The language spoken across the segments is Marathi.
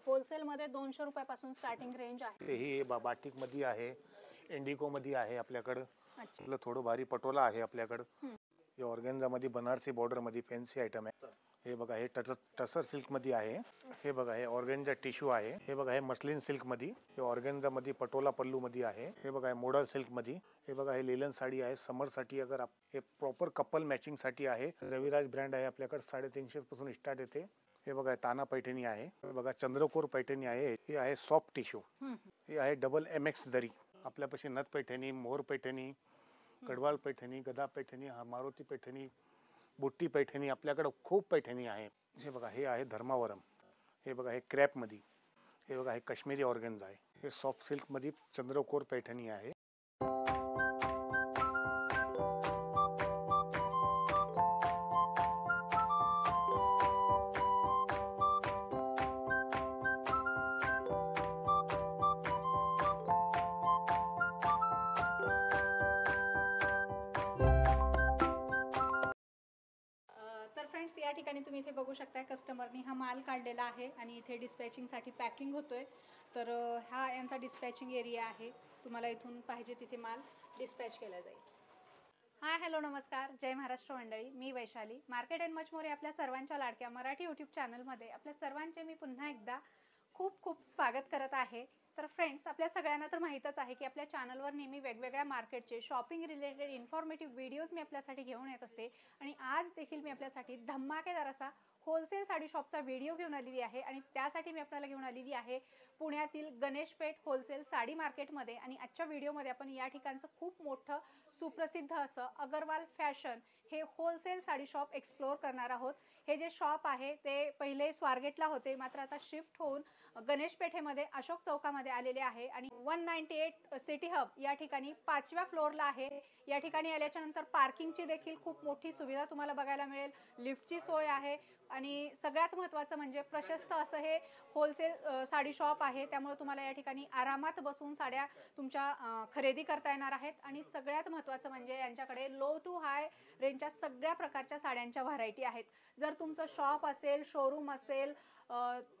होलसेल मध्ये 200 रुपयापासून स्टार्टिंग रेंज आहे। ही बाटिक मध्ये आहे, इंडिको मध्ये आहे आपल्याकडे। अच्छा, थोडं भारी पटोला आहे आपल्याकडे। हे ऑर्गेन्झा मध्ये बनारसी बॉर्डर मध्ये फॅन्सी आयटम आहे। हे बघा, हे टसर सिल्क मध्ये आहे। हे बघा, हे ऑर्गेन्झा टिश्यू आहे। हे बघा, हे मस्लिन सिल्क मध्ये, हे ऑर्गेन्झा मध्ये पटोला पल्लू मध्ये आहे। हे बघा, हे मोडल सिल्क मध्ये। हे बघा, हे लेलन साडी आहे समर साठी। अगर हे प्रॉपर कपल मॅचिंग साठी आहे। रविराज ब्रँड आहे आपल्याकडे, 350 पासून स्टार्ट येते। हे बघा, ताना पैठणी आहे। हे बघा, चंद्रकोर पैठणी आहे। हे आहे सॉफ्ट टिश्यू। हे आहे डबल MX जरी। आपल्यापाशी नथ पैठणी, मोर पैठणी, गडवाल पैठणी, गदा पैठणी, मारुती पैठणी, बुट्टी पैठणी, आपल्याकडे खूप पैठणी आहे। हे बघा, हे आहे धर्मावरम। हे बघा, हे क्रॅप मध्ये। हे बघा, हे काश्मीरी ऑर्गेन्झा आहे। हे सॉफ्ट सिल्क मध्ये चंद्रकोर पैठणी आहे। तर फ्रेंड्स, या ठिकाणी तुम्ही इथे बघू शकता कस्टमरनी हा माल काढलेला आहे आणि इथे डिस्पॅचिंगसाठी पॅकिंग होतोय। तर हा यांचा डिस्पॅचिंग एरिया आहे। तुम्हाला इथून पाहिजे तिथे माल डिस्पॅच केला जाईल। हाय, हॅलो, नमस्कार, जय महाराष्ट्र मंडळी। मी Vaishali, market and much more या आपल्या सर्वांच्या लाडक्या मराठी यूट्यूब चॅनलमध्ये आपल्या सर्वांचे मी पुन्हा एकदा खूप खूप स्वागत करत आहे। तर फ्रेंड्स, आपल्या सगळ्यांना तर माहीतच आहे की आपल्या चॅनलवर नेहमी वेगवेगळ्या मार्केटचे शॉपिंग रिलेटेड इन्फॉर्मेटिव्ह व्हिडिओज मी आपल्यासाठी घेऊन येत असते। आणि आज देखील मी आपल्यासाठी धमाकेदार असा होलसेल साडी शॉपचा व्हिडिओ घेऊन आलेली आहे। आणि त्यासाठी मी आपल्याला घेऊन आलेली आहे पुण्यातील गणेशपेठ होलसेल साडी मार्केटमध्ये। आणि आजच्या व्हिडिओमध्ये आपण या ठिकाणचं खूप मोठं सुप्रसिद्ध असं अगरवाल फॅशन हे होलसेल साडी शॉप एक्सप्लोअर करणार आहोत। हे जे शॉप आहे ते पहिले स्वारगेटला होते, मात्र आता शिफ्ट होऊन गणेश पेठेमध्ये अशोक चौकामध्ये आलेले आहे। आणि 198 सिटी हब या ठिकाणी 5व्या फ्लोअरला आहे। या ठिकाणी आल्याच्या नंतर पार्किंगची देखील खूप मोठी सुविधा तुम्हाला बघायला मिळेल, लिफ्टची सोय आहे। आणि सगळ्यात महत्त्वाचं म्हणजे प्रशस्त असं हे होलसेल साडी शॉप आहे। त्यामुळे तुम्हाला या ठिकाणी आरामात बसून साड्या तुमच्या खरेदी करता येणार आहेत। आणि सगळ्यात महत्त्वाचं म्हणजे यांच्याकडे लो टू हाय रेंजच्या सगळ्या प्रकारच्या साड्यांच्या व्हरायटी आहेत। जर तुमचं शॉप असेल, शोरूम असेल,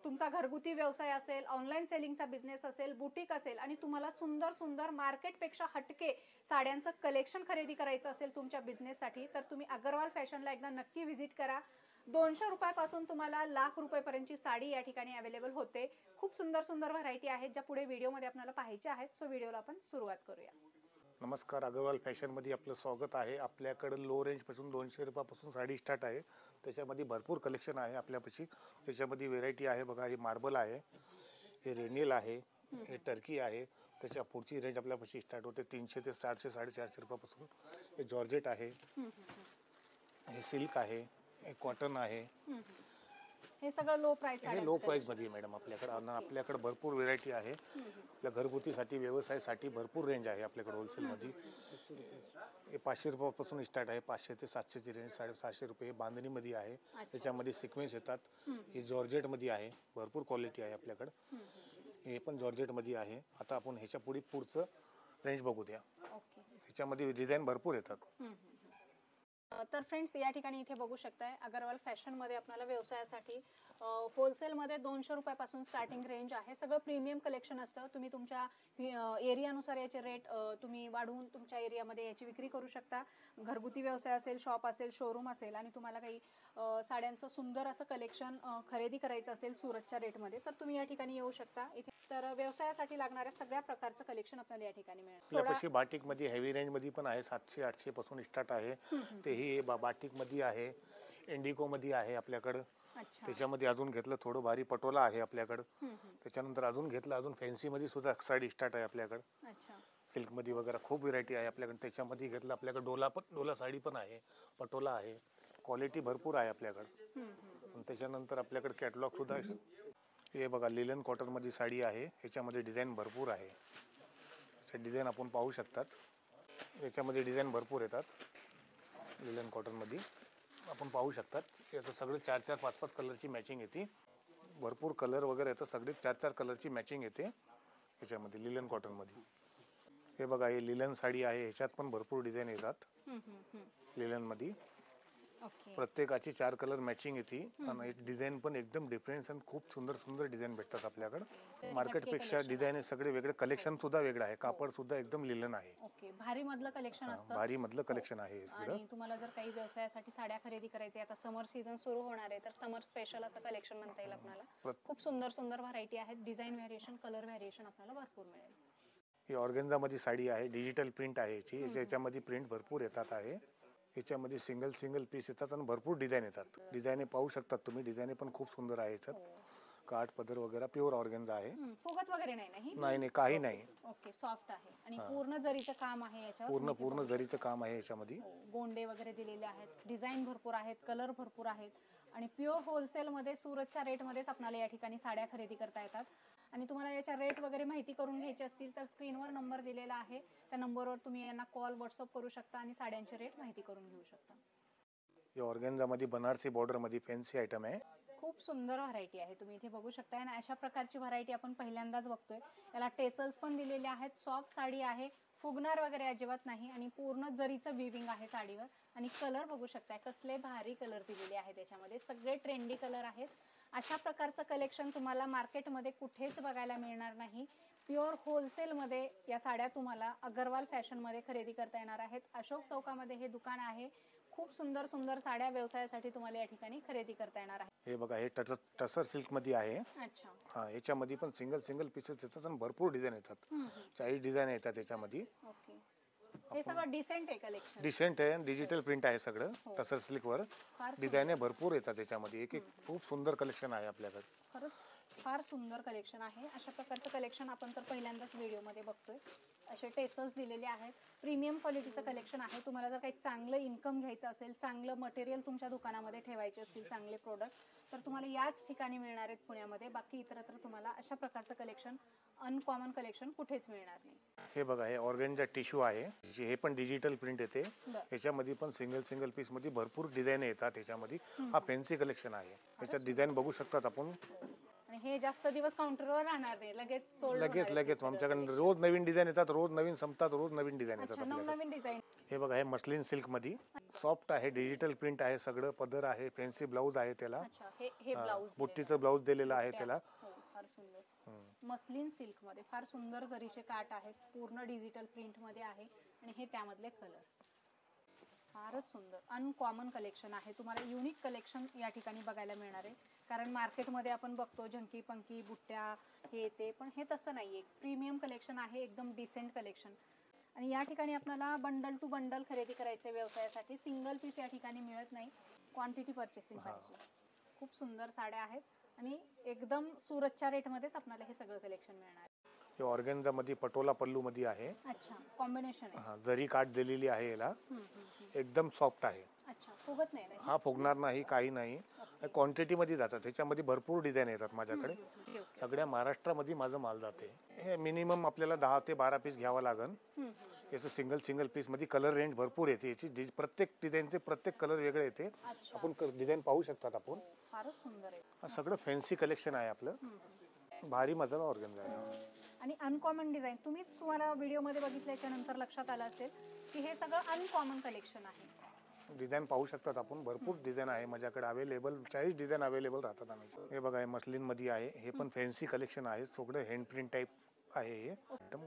तुमचा घरगुती व्यवसाय असेल, ऑनलाईन सेलिंगचा बिझनेस असेल, बुटीक असेल आणि तुम्हाला सुंदर सुंदर मार्केटपेक्षा हटके साड्यांचं कलेक्शन खरेदी करायचं असेल तुमच्या बिझनेससाठी, तर तुम्ही अगरवाल फॅशनला एकदा नक्की व्हिजिट करा। 200 रुपयापासून तुम्हाला लाख रुपयेपर्यंतची साडी या ठिकाणी अवेलेबल होते। खूप सुंदर सुंदर व्हरायटी आहेत ज्या पुढे व्हिडिओमध्ये आपल्याला पाहायच्या आहेत। सो व्हिडिओला आपण सुरुवात करूया। नमस्कार, अगरवाल फॅशन मध्ये आपलं स्वागत आहे। आपल्याकडे लो रेंज पासून 200 रुपयापासून साडी स्टार्ट आहे। त्याच्यामध्ये भरपूर कलेक्शन आहे आपल्यापाशी। त्याच्यामध्ये व्हेरायटी आहे बघा, हे मार्बल आहे, हे रेनियल आहे, हे टर्की आहे। त्याच्या पुढची रेंज आपल्यापाशी स्टार्ट होते 300 ते 400 450 रुपयापासून। हे जॉर्जेट आहे, हे सिल्क आहे, हे कॉटन आहे। हे सगळं लो प्राइस हे लो प्राइस मध्ये मॅडम आपल्याकडे। आपल्याकडे भरपूर व्हेरायटी आहे। आपल्या घरगुतीसाठी, व्यवसायासाठी भरपूर रेंज आहे आपल्याकडे होलसेल मध्ये। हे 500 रुपयापासून स्टार्ट आहे, 500 ते 700 ची रेंज, 750 रुपये बांधणी मध्ये आहे। त्याच्यामध्ये सिक्वेन्स येतात। हे जॉर्जेट मध्ये आहे, भरपूर क्वालिटी आहे आपल्याकडे। हे पण जॉर्जेट मध्ये आहे। आता आपण ह्याच्या पुढचं रेंज बघू द्या। ह्याच्यामध्ये डिझाईन भरपूर येतात। तर फ्रेंड्स, या ठिकाणी इथे बघू शकताय अगरवाल फॅशनमध्ये आपल्याला व्यवसायासाठी होलसेलमध्ये 200 रुपयापासून स्टार्टिंग रेंज आहे। सगळं प्रीमियम कलेक्शन असतं। तुम्ही तुमच्या एरियानुसार याचे रेट तुम्ही वाढवून तुमच्या एरियामध्ये याची विक्री करू शकता। घरगुती व्यवसाय असेल, शॉप असेल, शोरूम असेल आणि तुम्हाला काही साड्यांचं सुंदर असं कलेक्शन खरेदी करायचं असेल सुरतच्या रेटमध्ये, तर तुम्ही या ठिकाणी येऊ शकता। इथे तर व्यवसायासाठी लागणाऱ्या सगळ्या प्रकारचं कलेक्शन आपल्याला या ठिकाणी मिळेल। आपल्यापाशी बाटिक मध्ये हेवी रेंज मध्ये पण आहे, 700 800 पासून स्टार्ट आहे। तेही बाटिक मध्ये आहे, इंडिको मध्ये आहे आपल्याकडे। त्याच्यामध्ये अजून घेतलं थोडं भारी पटोला आहे आपल्याकडे। त्याच्यानंतर अजून घेतलं अजून फॅन्सी मध्ये सुद्धा साडी स्टार्ट आहे आपल्याकडे। सिल्क मध्ये वगैरे खूप व्हेरायटी आहे आपल्याकडे। त्याच्यामध्ये घेतलं आपल्याकडे डोला साडी पण आहे, पटोला आहे, क्वालिटी भरपूर आहे आपल्याकडे। त्याच्यानंतर आपल्याकडे कॅटलॉग सुद्धा। हे बघा, लिलन कॉटन मध्ये साडी आहे। ह्याच्यामध्ये डिझाईन भरपूर आहे। डिझाईन आपण पाहू शकतात। याच्यामध्ये डिझाईन भरपूर येतात। लिलन कॉटन मध्ये आपण पाहू शकतात। याचं सगळे 4-4 5-5 कलरची मॅचिंग येते। भरपूर कलर वगैरे येतात, सगळे 4-4 कलरची मॅचिंग येते याच्यामध्ये लिलन कॉटन मध्ये। हे बघा, हे लिलन साडी आहे, ह्याच्यात पण भरपूर डिझाईन येतात लिलन मध्ये। ओके. प्रत्येकाची 4 कलर मॅचिंग येते आणि डिझाईन पण एकदम डिफरन्स आणि खूप सुंदर सुंदर डिझाईन भेटतात आपल्याकडे. मार्केटपेक्षा डिझाईन सगळे वेगळे, कलेक्शन सुद्धा वेगळं आहे, कापड सुद्धा एकदम लिलन आहे. ओके. भारी मधलं कलेक्शन असतं. भारी मधलं कलेक्शन आहे हे सगळं. आणि तुम्हाला जर काही व्यवसायासाठी साड्या खरेदी करायची, आता समर सीझन सुरू होणार आहे, तर समर स्पेशल असं कलेक्शन म्हणता येईल आपल्याला. खूप सुंदर सुंदर व्हरायटी आहेत, डिझाईन व्हेरिएशन, कलर व्हेरिएशन आपल्याला भरपूर मिळेल. ही ऑर्गेन्झा मध्ये साडी आहे, डिजिटल प्रिंट आहे याची. याच्यामध्ये प्रिंट भरपूर येतात आहे. याच्यामध्ये सिंगल पीस येतात आणि भरपूर डिझाईन येतात. डिझाईन पाहू शकतात तुम्ही, डिझाईन पण खूप सुंदर आहे याच्यात. काठ पदर वगैरे प्युअर ऑर्गेन्झा आहे. फुगत वगैरे नाही ना ही? नाही काही नाही. ओके. सॉफ्ट आहे आणि पूर्ण जरीचं काम आहे याच्यावर. पूर्ण जरीचं काम आहे याच्यामध्ये. गोंडे वगैरे दिलेले आहेत, डिझाईन भरपूर आहेत, कलर भरपूर आहेत आणि प्युअर होलसेल मध्ये सुरतच्या रेट मध्येच आपल्याला या ठिकाणी साड्या खरेदी करता येतात. आणि तुम्हाला याच्या रेट वगैरे माहिती करून घ्यायची असतील तर स्क्रीनवर नंबर दिलेला आहे, त्या नंबरवर तुम्ही यांना कॉल व्हॉट्सअप करू शकता आणि साड्यांचे रेट माहिती करून घेऊ शकता. या ऑर्गेन्झा मध्ये बनारसी बॉर्डर मध्ये फॅन्सी आयटम आहे. खूप सुंदर व्हरायटी आहे, तुम्ही इथे बघू शकता. आणि अशा प्रकारची व्हरायटी आपण पहिल्यांदाच बघतोय. याला टेसल्स पण दिलेले आहेत, सॉफ्ट साडी आहे, फुगणार वगैरे अजिबात नाही आणि पूर्ण जरीचं विविंग आहे साडीवर. आणि कलर बघू शकताय, कसले भारी कलर दिलेले आहेत त्याच्यामध्ये, सगळे ट्रेंडी कलर आहेत. अशा प्रकारचं कलेक्शन तुम्हाला मार्केटमध्ये कुठेच बघायला मिळणार नाही. प्युअर होलसेलमध्ये या साड्या तुम्हाला अगरवाल फॅशनमध्ये खरेदी करता येणार आहेत. अशोक चौकामध्ये हे दुकान आहे. खूप सुंदर सुंदर साड्या व्यवसायासाठी तुम्हाला या ठिकाणी खरेदी करता येणार आहे. हे बघा, हे टसर सिल्क मध्ये आहे. अच्छा. हा, याच्यामध्ये पण सिंगल पीसेस येतात आणि भरपूर डिझाईन येतात. 40 डिझाईन येतात याच्यामध्ये. ओके. हे सगळं डिसेंट आहे कलेक्शन. डिसेंट आहे, डिजिटल प्रिंट आहे सगळं. टसर सिल्क वर डिझाईन भरपूर येतात त्याच्यामध्ये. एक खूप सुंदर कलेक्शन आहे आपल्याकडे. खरंच फार सुंदर कलेक्शन आहे. अशा प्रकारचं कलेक्शन आपण तर पहिल्यांदाच व्हिडिओमध्ये बघतोय. असे टेसल्स दिलेले आहेत, प्रीमियम क्वालिटीचं कलेक्शन आहे. तुम्हाला जर काही चांगलं इन्कम घ्यायचं असेल, चांगलं मटेरियल तुमच्या दुकानामध्ये ठेवायचे असतील, चांगले प्रोडक्ट, तर तुम्हाला याच ठिकाणी मिळणार आहेत पुण्यामध्ये. बाकी इतरत्र तुम्हाला अशा प्रकारचं कलेक्शन, अनकॉमन कलेक्शन कुठेच मिळणार नाही. हे बघा, हे ऑर्गेन्झा टिश्यू आहे. हे पण डिजिटल प्रिंट येते. याच्यामध्ये पण सिंगल पीस मध्ये भरपूर डिझाईन येतात याच्यामध्ये. हा फॅन्सी कलेक्शन आहे. याच्यात डिझाईन बघू शकतात आपण. आणि हे जास्त दिवस काउंटरवर राहणार नाही, लगेच सोल्ड लगेच आमच्याकडे रोज नवीन डिझाईन येतात, रोज नवीन संपतात, रोज नवीन डिझाईन येतात आपल्याकडे. नवीन डिझाईन. हे बघा, हे मस्लिन सिल्क मध्ये सॉफ्ट आहे, डिजिटल प्रिंट आहे, सगळं पदर आहे, फॅन्सी ब्लाऊज आहे त्याला. हे ब्लाऊज, बुट्टीचं ब्लाऊज दिलेलं आहे त्याला. फार सुंदर मस्लिन सिल्क मध्ये फार सुंदर जरीचे काठ आहेत, पूर्ण डिजिटल प्रिंट मध्ये आहे आणि हे त्यामधले कलर. फारच सुंदर अनकॉमन कलेक्शन आहे. तुम्हाला युनिक कलेक्शन या ठिकाणी बघायला मिळणार आहे. कारण मार्केटमध्ये आपण बघतो झंकी पंकी बुट्ट्या हे ते, पण हे तसं नाहीये. प्रीमियम कलेक्शन आहे, एकदम डिसेंट कलेक्शन. आणि या ठिकाणी आपल्याला बंडल टू बंडल खरेदी करायचे व्यवसायासाठी, सिंगल पीस या ठिकाणी मिळत नाही, क्वांटिटी पर्चेसिंग पाहिजे. खूप सुंदर साड्या आहेत आणि एकदम सुरतच्या रेटमध्येच आपल्याला हे सगळं कलेक्शन मिळणार आहे. हे ऑर्गेन्झा मध्ये पटोला पल्लू मध्ये आहे. अच्छा, कॉम्बिनेशन आहे. जरी काठ दिलेली आहे याला. एकदम सॉफ्ट आहे. अच्छा, फुगत नाही ना? हा फुगणार नाही, काही नाही. क्वांटिटी मध्ये जातात, त्याच्यामध्ये भरपूर डिझाईन येतात माझ्याकडे. सगळ्या महाराष्ट्रामध्ये माझं माल जाते. हे मिनिमम आपल्याला 10 ते 12 पीस घ्यावं लागेल. याचं सिंगल पीस मध्ये कलर रेंज भरपूर येते. याची प्रत्येक डिझाईनचे प्रत्येक कलर वेगळे येते. आपण डिझाईन पाहू शकतात आपण. फारच सुंदर आहे. सगळं फॅन्सी कलेक्शन आहे आपलं. भारी मजा ऑर्गेन्झा आहे. आणि अनकॉमन डिझाईन तुम्हाला व्हिडिओमध्ये बघितल्याच्या नंतर लक्षात आलं असेल की हे सगळं अनकॉमन कलेक्शन आहे. डिझाईन पाहू शकतात आपण, भरपूर डिझाईन आहे माझ्याकडे अवेलेबल. 40 डिझाईन अवेलेबल राहतात आम्ही. हे बघा, हे मस्लिन मध्ये आहे. हे पण फॅन्सी कलेक्शन आहे, सगळं हँड प्रिंट टाईप आहे. हे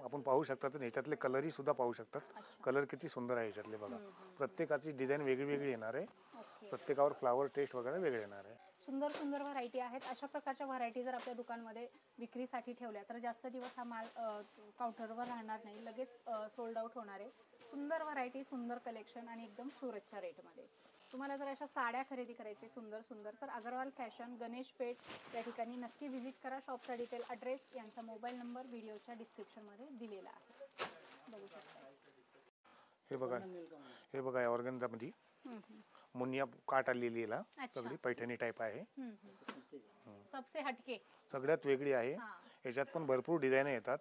आपण पाहू शकतात. ह्याच्यातले कलरही सुद्धा पाहू शकतात. कलर किती सुंदर आहे ह्याच्यातले बघा. प्रत्येकाची डिझाईन वेगळी येणार आहे. प्रत्येकावर फ्लावर टेस्ट वगैरे वेगळे येणार आहे. सुंदर सुंदर व्हरायटी आहेत. अशा प्रकारच्या व्हरायटी जर आपल्या दुकानमध्ये विक्रीसाठी ठेवल्या तर जास्त दिवस हा माल काउंटरवर राहणार नाही, लगेच सोल्ड आउट होणार आहे. सुंदर व्हरायटी, सुंदर कलेक्शन आणि एकदम सुरतच्या रेटमध्ये. तुम्हाला जर अशा साड्या खरेदी करायचे सुंदर तर अगरवाल फॅशन, गणेश पेठ या ठिकाणी नक्की व्हिजिट करा. शॉपचा डिटेल, ॲड्रेस, यांचा मोबाईल नंबर व्हिडिओच्या डिस्क्रिप्शनमध्ये दिलेला आहे, बघू शकता. हे बघा ऑर्गेन्झा मध्ये मुनिया काट आलेली याला, सगळी पैठणी टाईप आहे. सबसे हटके, सगळ्यात वेगळी आहे. याच्यात पण भरपूर डिझाईन येतात.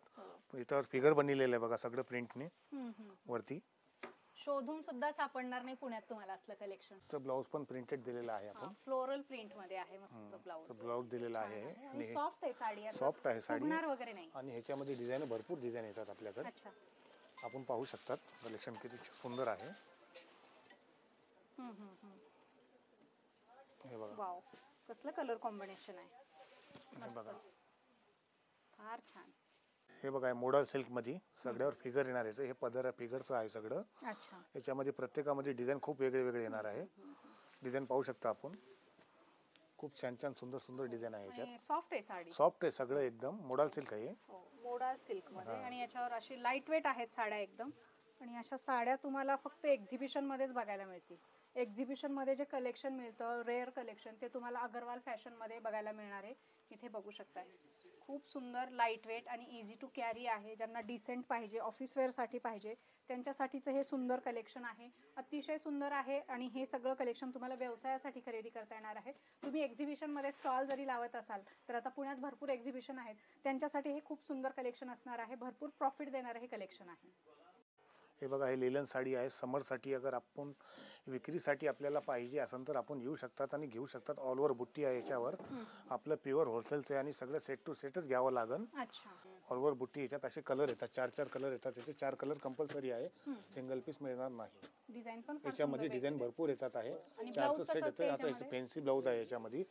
इथं फिगर बनलेलं आहे बघा, सगळं प्रिंटने वरती. शोधून सुद्धा सापडणार नाही पुण्यात तुम्हाला असलं कलेक्शन. ब्लाऊज पण प्रिंटेड दिलेला आहे आपण. फ्लोरल प्रिंट मध्ये आहे, मस्त ब्लाऊज दिलेला आहे. आणि सॉफ्ट आहे साडी, सॉफ्ट आहे साडी वगैरे नाही. आणि ह्याच्यामध्ये डिझाईन भरपूर डिझाईन येतात आपल्याकडे. आपण पाहू शकतात कलेक्शन किती सुंदर आहे. हे बघा. वाव, कसलं कलर कॉम्बिनेशन आहे. हे बघा, फार छान. हे बघा मोडल सिल्क मध्ये सगळ्यावर फिगर येणार आहे. हे पदर फिगरचं आहे सगळं. अच्छा. याच्यामध्ये प्रत्येकामध्ये डिझाईन खूप वेगळे वेगळे येणार आहे. डिझाईन पाहू शकता आपण. खूप छान छान सुंदर सुंदर डिझाईन आहे याच्यात. सॉफ्ट आहे साडी. सॉफ्ट आहे सगळं एकदम. मोडल सिल्क आहे. मोडा सिल्क मध्ये आणि याच्यावर अशी लाईट वेट आहेत साड्या एकदम. आणि अशा साड्या तुम्हाला फक्त एक्झिबिशन मध्येच बघायला मिळतील. एक्झिबिशन मध्ये जे कलेक्शन मिळतं रेअर कलेक्शन ते तुम्हाला अगरवाल फॅशन मध्ये बघायला मिळणार आहे. इथे बघू शकता. खूप सुंदर लाईट वेट आणि इझी टू कॅरी आहे. ज्यांना डिसेंट पाहिजे, ऑफिस वेअरसाठी पाहिजे त्यांच्यासाठीचं हे सुंदर कलेक्शन आहे. अतिशय सुंदर आहे आणि हे सगळं कलेक्शन तुम्हाला व्यवसायासाठी खरेदी करता येणार आहे. तुम्ही एक्झिबिशनमध्ये स्टॉल जरी लावत असाल तर आता पुण्यात भरपूर एक्झिबिशन आहेत, त्यांच्यासाठी हे खूप सुंदर कलेक्शन असणार आहे. भरपूर प्रॉफिट देणारं हे कलेक्शन आहे. हे बघा, हे लेलन साडी आहे. समरसाठी अगर आपण विक्रीसाठी आपल्याला पाहिजे असेल तर आपण येऊ शकतात आणि घेऊ शकतात. ऑल ओव्हर बुट्टी आहे याच्यावर. आपलं प्युअर होलसेलचं आहे आणि सगळं सेट टू सेटच घ्यावं लागेल. अच्छा. ऑल ओव्हर बुट्टी. याच्यात असे कलर येतात, 4 कलर येतात. त्याचे 4 कलर कंपल्सरी आहे. सिंगल पीस मिळणार नाही. डिझाईन पण याच्यामध्ये डिझाईन भरपूर येतात आहे. आणि 4चं सेट येतं. आता फॅन्सी ब्लाऊज आहे याच्यामध्ये.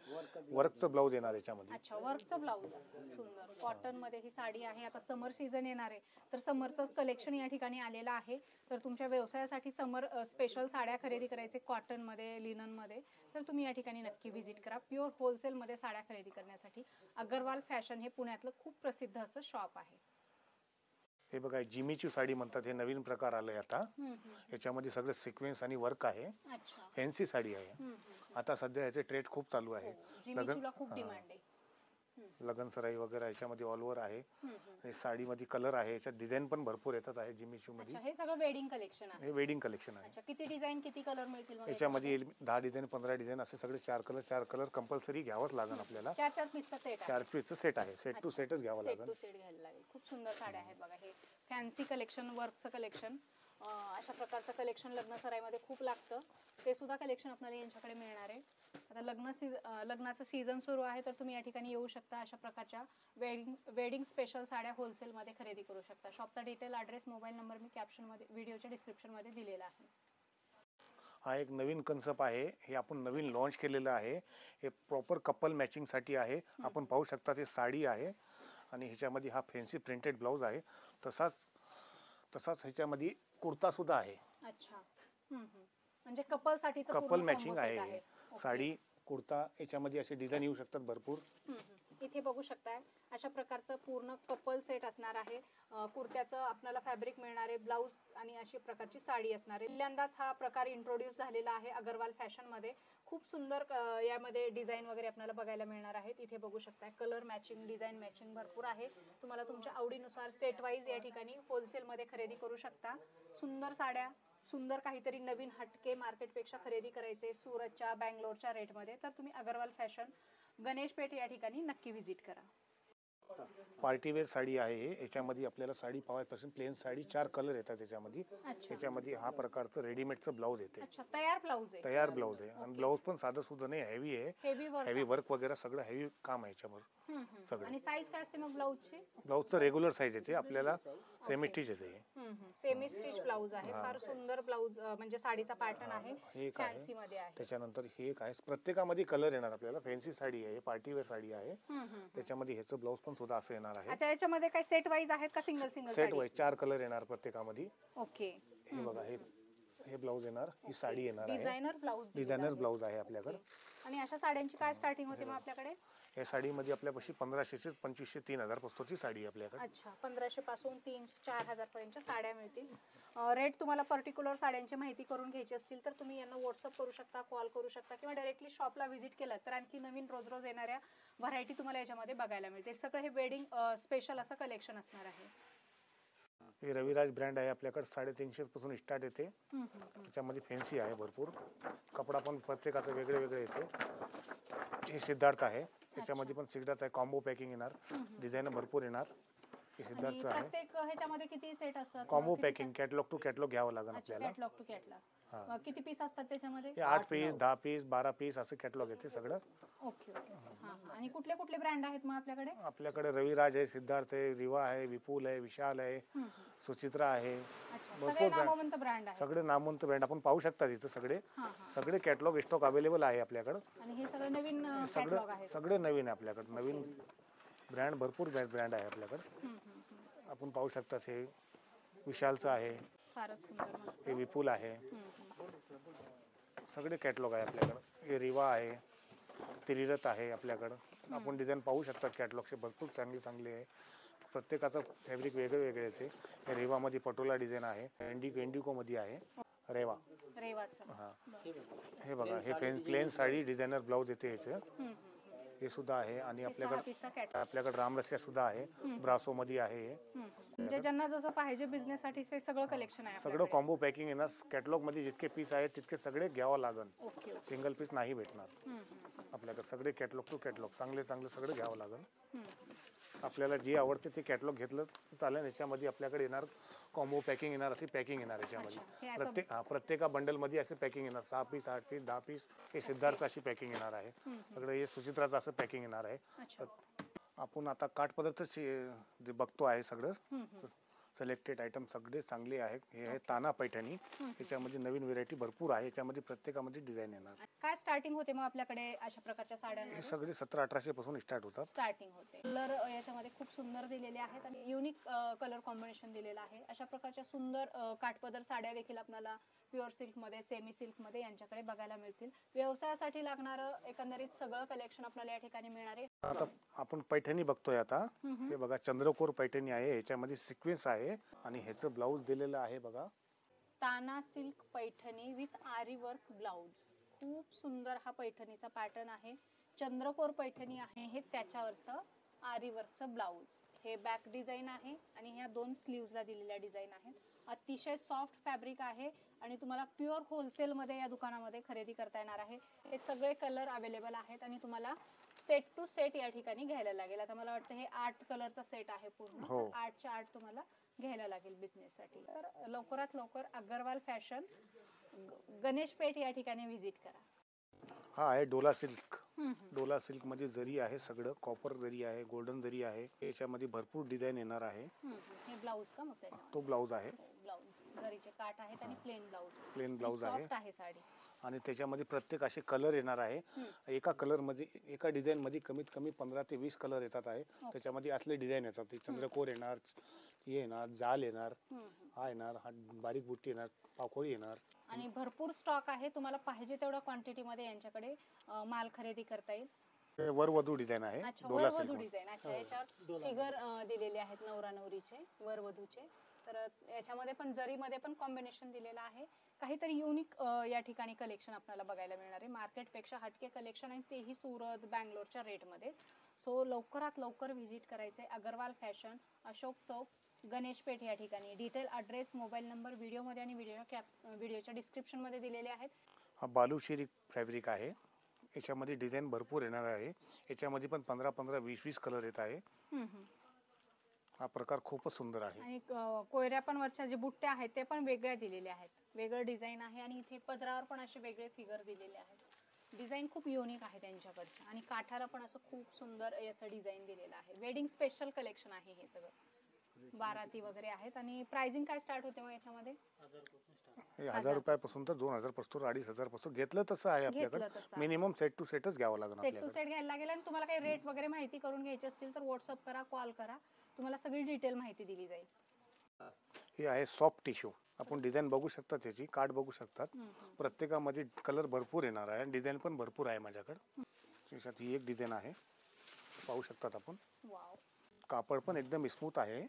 वर्कचं ब्लाऊज येणार याच्यामध्ये. अच्छा, वर्कचं ब्लाऊज आहे. सुंदर कॉटन मध्ये ही साडी आहे. आता समर सीझन येणार आहे तर समरचं कलेक्शन या ठिकाणी आलेलं आहे. तर तुमच्या व्यवसायासाठी समर स्पेशल साड्या खरेदी करायचे कॉटन मध्ये, लिनन मध्ये, तर तुम्ही या ठिकाणी नक्की व्हिजिट करा. प्युअर होलसेल मध्ये साड्या खरेदी करण्यासाठी अगरवाल फॅशन हे पुण्यातलं खूप प्रसिद्ध असं शॉप आहे. हे बघा, जिमीची साडी म्हणतात. हे नवीन प्रकार आलाय आता. याच्यामध्ये सगळं सिक्वेन्स आणि वर्क आहे. अच्छा. फॅन्सी साडी आहे. आता सध्या याचे ट्रेड खूप चालू आहे. जिमीचूला खूप डिमांड आहे. लगन सराई वगैरे याच्यामध्ये ऑल ओव्हर आहे. आणि साडीमध्ये कलर आहे. याच्यात डिझाईन पण भरपूर येतात आहे जिमीचू मध्ये. हे सगळं वेडिंग कलेक्शन आहे. हे वेडिंग कलेक्शन आहे. अच्छा, किती डिझाईन किती कलर मिळतील मग याच्यामध्ये 10 डिझाईन 15 डिझाईन असे सगळे 4 कलर कंपल्सरी घ्यावंच लागेल आपल्याला. 4 पीसचा सेट आहे. 4 पीसचा सेट आहे. सेट टू सेटच घ्यावं सेट लागेल. टू सेट घ्यायला लागेल. खूप सुंदर साड्या आहेत बघा. हे फॅन्सी कलेक्शन, वर्कचं कलेक्शन, अशा प्रकारचं कलेक्शन लग्न सराईमध्ये खूप लागतं. ते सुद्धा कलेक्शन आपल्याला यांच्याकडे मिळणार आहे. आता लग्नाचं सीझन सुरू आहे तर तुम्ही या ठिकाणी येऊ शकता. अशा प्रकारच्या वेडिंग स्पेशल साड्या होलसेलमध्ये खरेदी करू शकता. शॉपचा डिटेल, ॲड्रेस, मोबाईल नंबर मी कॅप्शनमध्ये, व्हिडिओच्या डिस्क्रिप्शनमध्ये दिलेला आहे. हा एक नवीन कन्सेप्ट आहे. हे आपण नवीन लॉन्च केलेलं आहे. हे प्रॉपर कपल मॅचिंग साठी आहे. आपण पाहू शकता ते साडी आहे आणि ह्याच्यामध्ये हा फॅन्सी प्रिंटेड ब्लाऊज आहे. तसाच ह्याच्यामध्ये कुर्ता सुद्धा आहे. अच्छा. म्हणजे कपल साठी कपल मॅचिंग आहे. साडी, कुर्ता, याच्यामध्ये असे डिझाईन येऊ शकतात भरपूर. इथे बघू शकताय अशा प्रकारचं पूर्ण कपल सेट असणार आहे. कुर्त्याचं आपल्याला फॅब्रिक मिळणार आहे, ब्लाऊज आणि अशी प्रकारची साडी असणार आहे. पहिल्यांदाच हा प्रकार इंट्रोड्यूस झालेला आहे अगरवाल फॅशन मध्ये. खूप सुंदर यामध्ये डिझाईन वगैरे आपल्याला बघायला मिळणार आहेत. इथे बघू शकताय कलर मॅचिंग, डिझाईन मॅचिंग भरपूर आहे. तुम्हाला तुमच्या आवडीनुसार सेट वाईज या ठिकाणी होलसेल मध्ये खरेदी करू शकता. सुंदर साड्या, सुंदर काहीतरी नवीन हटके मार्केटपेक्षा खरेदी करायचे सुरतच्या, बँगलोरच्या रेटमध्ये, तर तुम्ही अगरवाल फॅशन गणेश पेठ या ठिकाणी नक्की व्हिजिट करा. पार्टीवेअर साडी आहे. याच्यामध्ये आपल्याला साडी पाहायपासून प्लेन साडी 4 कलर येतात त्याच्यामध्ये. त्याच्यामध्ये हा प्रकारचं रेडीमेडचं ब्लाऊज येते. अच्छा, तयार ब्लाऊज आहे. तयार ब्लाऊज आहे आणि ब्लाऊज पण साधं सुद्धा नाही, हेवी आहे. हेवी वर्क वगैरे सगळं हेवी काम आहे याच्यावर सगळं. आणि साईज काय असते मग ब्लाऊजची? ब्लाऊजचं रेग्युलर साईज येते आपल्याला. सेमी स्टिच येते. सेमी स्टिच ब्लाऊज आहे. फार सुंदर ब्लाऊज म्हणजे साडीचा पॅटर्न आहे. फॅन्सी मध्ये आहे. त्याच्यानंतर हे एक आहे. प्रत्येकामध्ये कलर येणार आपल्याला. फॅन्सी साडी आहे, पार्टीवेअर साडी आहे. त्याच्यामध्ये ह्याचं ब्लाऊज पण सुद्धा असं येणार आहे. अच्छा, याच्यामध्ये काय सेट वाईज आहेत का single single? Set wise 4 colour येणार प्रत्येकामध्ये. ओके. हे बघा, हे ब्लाऊज येणार, ही साडी येणार आहे. डिझायनर ब्लाऊज आहे आपल्याकडे. आणि अशा साड्यांची काय स्टार्टिंग होते मग आपल्याकडे? या साडीमध्ये आपल्यापाशी 1500 ते 2500 3000 पासूनची साडी आपल्याकडे. अच्छा, 1500 पासून 3-4000 पर्यंतच्या साड्या मिळतील. रेट तुम्हाला पर्टिक्युलर साड्यांची माहिती करून घ्यायची असतील तर तुम्ही यांना व्हॉट्सअप करू शकता, कॉल करू शकता किंवा डायरेक्टली शॉपला व्हिजिट केलं तर आणखी नवीन रोज येणाऱ्या व्हरायटी तुम्हाला याच्यामध्ये बघायला मिळते. सगळं हे वेडिंग स्पेशल असं कलेक्शन असणार आहे. हे रविराज ब्रँड आहे आपल्याकडे. 350 पासून स्टार्ट येते. त्याच्यामध्ये फॅन्सी आहे भरपूर. कपडा पण प्रत्येकाचा वेगळे येते. हे सिद्धार्थ आहे. त्याच्यामध्ये पण सिद्धार्थ आहे. कॉम्बो पॅकिंग येणार. डिझाईन भरपूर येणार. हे सिद्धार्थ आहे. प्रत्येक ह्याच्यामध्ये किती सेट असतात? Combo packing, catalogue to catalogue घ्यावं लागेल आपल्याला. Catalogue to catalogue. किती पीस असतात त्याच्यामध्ये? हे 8 पीस 10 पीस 12 पीस असं कॅटलॉग येते सगळं. Okay okay. हां आणि कुठले कुठले ब्रँड आहेत मग आपल्याकडे? आपल्याकडे रविराज आहे, सिद्धार्थ आहे, रिवा आहे, विपुल आहे, विशाल आहे, सुचित्रा आहे. सगळे नामवंत ब्रँड आहेत. सगळे नामवंत ब्रँड आपण पाहू शकता इथं सगळे. सगळे कॅटलॉग स्टॉक अवेलेबल आहे आपल्याकडे. आणि हे सगळं नवीन कॅटलॉग आहे? सगळे नवीन आहे आपल्याकडे. नवीन ब्रँड भरपूर ब्रँड आहे आपल्याकडे. आपण पाहू शकता हे विशालचं आहे, फारच सुंदर मस्त. हे विपुल आहे. सगळे कॅटलॉग आहे आपल्याकडे. हे रिवा आहे, त्रिरथ आहे आपल्याकडं. आपण डिझाईन पाहू शकता कॅटलॉगचे भरपूर चांगले चांगले आहे. प्रत्येकाचं फॅब्रिक वेगळे वेगळे येते. हे रेवामध्ये पटोला डिझाईन आहे, इंडिको मध्ये आहे रेवा. हा हे बघा, हे प्लेन साडी डिझायनर ब्लाऊज येते याचं. हे सुद्धा आहे. आणि आपल्याकडे रामरसिया सुद्धा आहे, ब्रासो मध्ये आहे. म्हणजे ज्यांना जसं पाहिजे बिझनेस साठी ते सगळं कलेक्शन आहे. सगळं कॉम्बो पॅकिंग येणार. कॅटलॉग मध्ये जितके पीस आहेत तितके सगळे घ्यावं लागेल. सिंगल पीस नाही भेटणार आपल्याकडे. सगळे कॅटलॉग टू कॅटलॉग चांगले चांगले सगळं घ्यावं लागेल. आपल्याला जे आवडते ते कॅटलॉग घेतलं तर चालेल. याच्यामध्ये आपल्याकडे येणार कॉम्बो पॅकिंग येणार, अशी पॅकिंग येणार याच्यामध्ये. प्रत्येका बंडल मध्ये असे पॅकिंग येणार. 6 पीस 8 पीस 10 पीस. हे सिद्धार्थ अशी पॅकिंग येणार आहे सगळं. हे सुचित्राचं असं पॅकिंग येणार आहे. आपण आता काठ पदार्थ जे बघतो आहे सगळं सिलेक्टेड आयटम सगळे चांगले आहेत. हे आहे ताना पैठणी. याच्यामध्ये नवीन व्हेरायटी भरपूर आहे. याच्यामध्ये प्रत्येकामध्ये डिझाईन येणार. काय स्टार्टिंग होते मग आपल्याकडे अशा प्रकारच्या साड्यांमध्ये? हे सगळे 1700-1800 पासून स्टार्ट होतात. स्टार्टिंग होते. कलर याच्यामध्ये खूप सुंदर दिलेले आहेत आणि युनिक कलर कॉम्बिनेशन दिलेलं आहे. अशा प्रकारच्या सुंदर काठपदर साड्या देखील आपल्याला प्युअर सिल्क मध्ये, सेमी सिल्क मध्ये यांच्याकडे बघायला मिळतील. व्यवसायासाठी लागणारं एकंदरीत सगळं कलेक्शन आपल्याला या ठिकाणी मिळणार आहे. आता आपण पैठणी बघतोय आता. हे बघा चंद्रकोर पैठणी आहे. याच्यामध्ये सिक्वेन्स आहे आणि ह्याचं ब्लाऊज दिलेलं आहे बघा. ताना सिल्क पैठणी विथ आरी वर्क ब्लाऊज. खूप सुंदर हा पैठणीचा पॅटर्न आहे. चंद्रकोर पैठणी आहे. हे त्याच्यावरचं आरी वर्कचं ब्लाऊज. हे बॅक डिझाईन आहे आणि ह्या 2 स्लीव्हजला दिलेल्या डिझाईन आहेत. अतिशय सॉफ्ट फॅब्रिक आहे आणि तुम्हाला प्युअर होलसेल मध्ये या दुकानामध्ये खरेदी करता येणार आहे. हे सगळे कलर अवेलेबल आहेत आणि तुम्हाला सेट टू सेट या ठिकाणी घ्यायला लागेल. आता मला वाटतं हे 8 कलरचा सेट आहे पूर्ण. 8च्या 8 तुम्हाला घ्यायला लागेल बिझनेस साठी. तर लवकरात लवकर अग्रवाल फॅशन गणेश पेठ या ठिकाणी व्हिजिट करा. हा आहे डोला सिल्क. डोला सिल्क मध्ये जरी आहे, सगळं कॉपर जरी आहे, गोल्डन जरी आहे. याच्यामध्ये भरपूर डिझाईन येणार आहे. हे ब्लाऊज का मग त्याच्यामध्ये? तो ब्लाऊज आहे. ब्लाऊज जरीचे काठ आहेत आणि प्लेन ब्लाऊज आहे. सॉफ्ट आहे साडी. आणि त्याच्यामध्ये प्रत्येक असे कलर येणार आहे. एका कलर मध्ये, एका डिझाईन मध्ये कमीत कमी 15 ते 20 कलर येतात आहे. त्याच्यामध्ये असले डिझाईन येतात. चंद्रकोर येणार, हे येणार, जाल येणार, हा येणार, हा बारीक बुट्टी येणार, पाकोळी येणार. आणि भरपूर स्टॉक आहे. तुम्हाला पाहिजे तेवढ्या क्वांटिटी मध्ये यांच्याकडे माल खरेदी करता येईल. वरवधू डिझाईन आहे. वरवधू डिझाईन. अच्छा, याच्यावर फिगर दिलेले आहेत नवरा नवरीचे, वरवधूचे. तर याच्यामध्ये पण जरीमध्ये पण कॉम्बिनेशन दिलेलं आहे. काहीतरी युनिक या ठिकाणी कलेक्शन आपल्याला बघायला मिळणार आहे. मार्केटपेक्षा हटके कलेक्शन आहे, तेही सुरत बँगलोरच्या रेटमध्ये. सो लवकरात लवकर व्हिजिट करायचे अग्रवाल फॅशन, अशोक चौक, गणेश पेठ या ठिकाणी. डिटेल ॲड्रेस, मोबाईल नंबर व्हिडिओमध्ये आणि व्हिडिओच्या डिस्क्रिप्शनमध्ये दिलेले आहेत. हा बालुशिरी फॅब्रिक आहे. याच्यामध्ये डिझाईन भरपूर येणार आहे. याच्यामध्ये पण 15-15, 20-20 कलर येत आहे. हा प्रकार खूपच सुंदर आहे. आणि कोयऱ्या पण वरच्या जे बुट्ट्या आहेत ते पण वेगळ्या दिलेल्या आहेत. वेगळं डिझाईन आहे आणि इथे पदरावर पण असे वेगळे फिगर दिलेले आहेत. डिझाईन खूप युनिक आहे त्यांच्याकडचे. आणि काठाला पण असं खूप सुंदर याचं डिझाईन दिलेलं आहे. वेडिंग स्पेशल कलेक्शन आहे हे सगळं. बाराती वगैरे आहेत. आणि प्राइसिंग काय स्टार्ट होते मग याच्यामध्ये? 1000 रुपयापासून तर 2000 पासून 2500 पासून घेतलं तसं आहे आपल्याकडे. मिनिमम सेट टू सेटच घ्यावं लागेल आपल्याला. सेट टू सेट घ्यायला लागेल. आणि तुम्हाला काही रेट वगैरे माहिती करून घ्यायची असतील तर व्हॉट्सअप करा, कॉल करा. तुम्हाला सगळी डिटेल माहिती दिली जाईल. हे आहे सॉफ्ट टिश्यू. आपण डिझाईन बघू शकता, त्याची कार्ड बघू शकतात. प्रत्येकामध्ये कलर भरपूर येणार आहे. डिझाईन पण भरपूर आहे माझ्याकडे. त्याच्यात ही एक डिझाईन आहे, पाहू शकतात आपण. कापड पण एकदम स्मूथ आहे.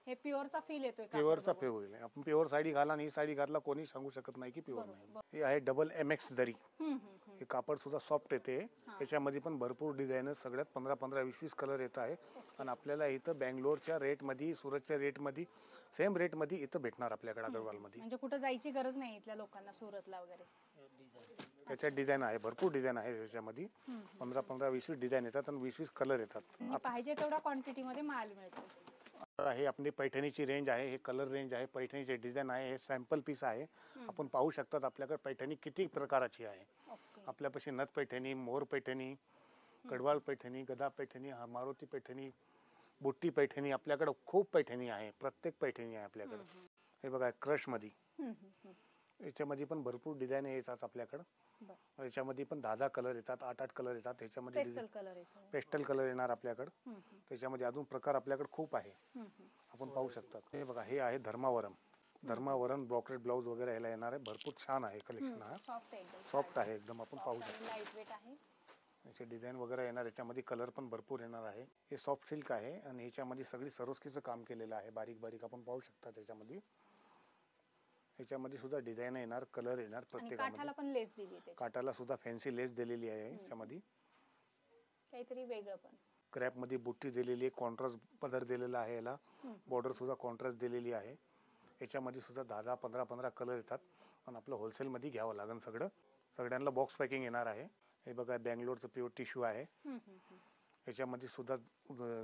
हे प्युअरचा फील येतोय. प्युअरचा फील होईल. आपण प्युअर साडी घाला आणि ही साडी घातला कोणी सांगू शकत नाही की प्युअर नाही. हे आहे डबल MX जरी. हे कापड सुद्धा सॉफ्ट येते. याच्यामध्ये पण भरपूर डिझाईन, सगळ्यात 15-15, 20-20 कलर येत आहे. आणि आपल्याला इथं बँगलोरच्या रेट मध्ये, सुरतच्या रेट मध्ये, सेम रेट मध्ये इथं भेटणार आपल्याकडे अग्रवाल मध्ये. म्हणजे कुठं जायची गरज नाही इथल्या लोकांना सुरतला वगैरे. त्याच्यात डिझाईन आहे, भरपूर डिझाईन आहे त्याच्यामध्ये. 15-15, 20-20 डिझाईन येतात आणि 20-20 कलर येतात. पाहिजे तेवढ्या क्वांटिटी मध्ये माल मिळतो. हे आपली पैठणीची रेंज आहे, हे कलर रेंज आहे, पैठणीचे डिझाईन आहे, हे सॅम्पल पीस आहे. आपण पाहू शकतात आपल्याकडे पैठणी किती प्रकाराची आहे. आपल्यापाशी नथ पैठणी, मोर पैठणी, गडवाल पैठणी, गदा पैठणी, मारुती पैठणी, बुट्टी पैठणी, आपल्याकडे खूप पैठणी आहे. प्रत्येक पैठणी आहे आपल्याकडे. हे बघा क्रश मध्ये, याच्यामध्ये पण भरपूर डिझाईन येतात आपल्याकडे. याच्यामध्ये पण 10 कलर येतात, 8 कलर येतात. त्याच्यामध्ये पेस्टल कलर येणार आपल्याकडे. त्याच्यामध्ये अजून प्रकार आपल्याकडे खूप आहे, आपण पाहू शकतात. हे बघा, हे आहे धर्मावरम ब्रॉकेट ब्लाउज वगैरे ह्याला येणार आहे. भरपूर छान आहे कलेक्शन. हा सॉफ्ट आहे एकदम, आपण पाहू शकतो. याचे डिझाईन वगैरे येणार, याच्यामध्ये कलर पण भरपूर येणार आहे. हे सॉफ्ट सिल्क आहे आणि याच्यामध्ये सगळी सरोस्कीचं काम केलेलं आहे, बारीक बारीक आपण पाहू शकता. त्याच्यामध्ये याच्यामध्ये सुद्धा डिझाईन येणार, कलर येणार. प्रत्येकामध्ये काठाला सुद्धा फॅन्सी लेस दिलेली आहे. याच्यामध्ये काहीतरी वेगळं पण क्रॅप मध्ये बुट्टी दिलेली आहे, कॉन्ट्रास्ट पदर दिलेला आहे. याला बॉर्डर सुद्धा कॉन्ट्रास्ट दिलेली आहे. याच्यामध्ये सुद्धा 10-15 कलर येतात. पण आपलं होलसेल मध्ये घ्यावं लागेल सगळं. सगळ्यांना बॉक्स पॅकिंग येणार आहे. हे बघा, बँगलोरचं प्युअर टिश्यू आहे. याच्यामध्ये सुद्धा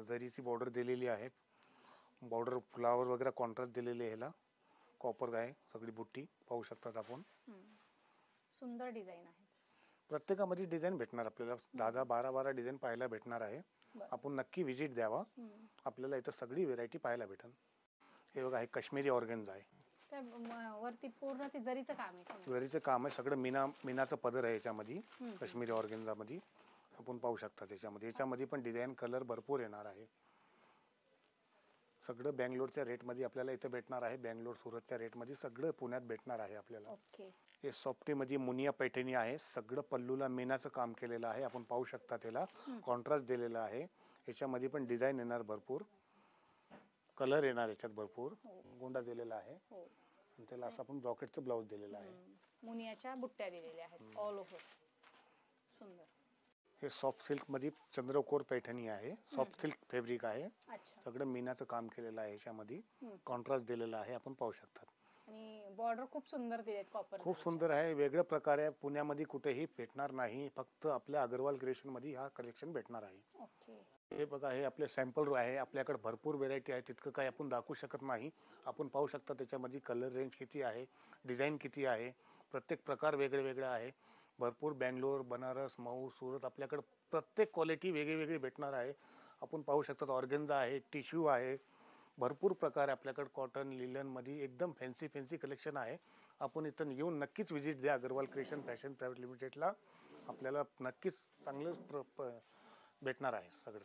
जरीची बॉर्डर दिलेली आहे. बॉर्डर फ्लावर वगैरे कॉन्ट्रास्ट दिलेले आहे. ह्याला कॉपर आहे सगळी बुट्टी, पाहू शकतात आपण. सुंदर डिझाईन आहे. प्रत्येकामध्ये डिझाईन भेटणार आपल्याला. 10-12 डिझाईन पाहायला भेटणार आहे. आपण नक्की विजिट द्यावा, आपल्याला इथं सगळी व्हेरायटी पाहायला भेटेल. हे बघा, हे काश्मीरी ऑर्गेन्झा आहे. वरती पूर्ण ते जरीचं काम आहे. जरीचं काम आहे सगळं. मीनाचं पदर आहे याच्यामध्ये. काश्मीरी ऑर्गेन्झा मध्ये आपण पाहू शकता. त्याच्यामध्ये याच्यामध्ये पण डिझाईन कलर भरपूर येणार आहे. सगळं बँगलोरच्या रेट मध्ये आपल्याला इथे भेटणार आहे. बँगलोर सुरतच्या रेट मध्ये सगळं पुण्यात भेटणार आहे आपल्याला. हे सॉफ्टी मध्ये मुनिया पैठणी आहे. सगळं पल्लूला मीनाचं काम केलेलं आहे, आपण पाहू शकता. त्याला कॉन्ट्रास्ट दिलेला आहे. याच्यामध्ये पण डिझाईन येणार भरपूर, कलर येणार याच्यात भरपूर. गोंडा दिलेला आहे आणि त्याला असं आपण ब्रॉकेटचं ब्लाउज दिलेलं आहे. मुनियाच्या बुट्ट्या दिलेल्या आहेत ऑल ओव्हर. सुंदर. हे सॉफ्ट सिल्क मध्ये चंद्रकोर पैठणी आहे. सॉफ्ट सिल्क फॅब्रिक आहे. सगळं मीनाचं काम केलेलं आहे. याच्यामध्ये कॉन्ट्रास्ट दिलेला आहे, आपण पाहू शकतात. आणि बॉर्डर खूप सुंदर दिलेत, कॉपर खूप सुंदर आहे. वेगळं प्रकार आहे, पुण्यामध्ये कुठेही भेटणार नाही. फक्त आपल्या अग्रवाल क्रिएशन मध्ये हा कलेक्शन भेटणार आहे. हे बघा, हे आपले सॅम्पल आहे. आपल्याकडे भरपूर व्हेरायटी आहे, तितकं काही आपण दाखवू शकत नाही. आपण पाहू शकता त्याच्यामध्ये कलर रेंज किती आहे, डिझाईन किती आहे. प्रत्येक प्रकार वेगळे वेगळे आहे. भरपूर बँगलोर, बनारस, मऊ, सुरत, आपल्याकडे प्रत्येक क्वालिटी वेगळी वेगळी भेटणार आहे. आपण पाहू शकता. ऑर्गेन्झा आहे, टिश्यू आहे, भरपूर प्रकार आहे आपल्याकडे. कॉटन, लिलन मध्ये एकदम फॅन्सी कलेक्शन आहे. आपण इथं येऊन नक्कीच विजिट द्या अग्रवाल क्रिएशन फॅशन प्रायव्हेट लिमिटेडला. आपल्याला नक्कीच चांगलं भेटणार आहे सगळं.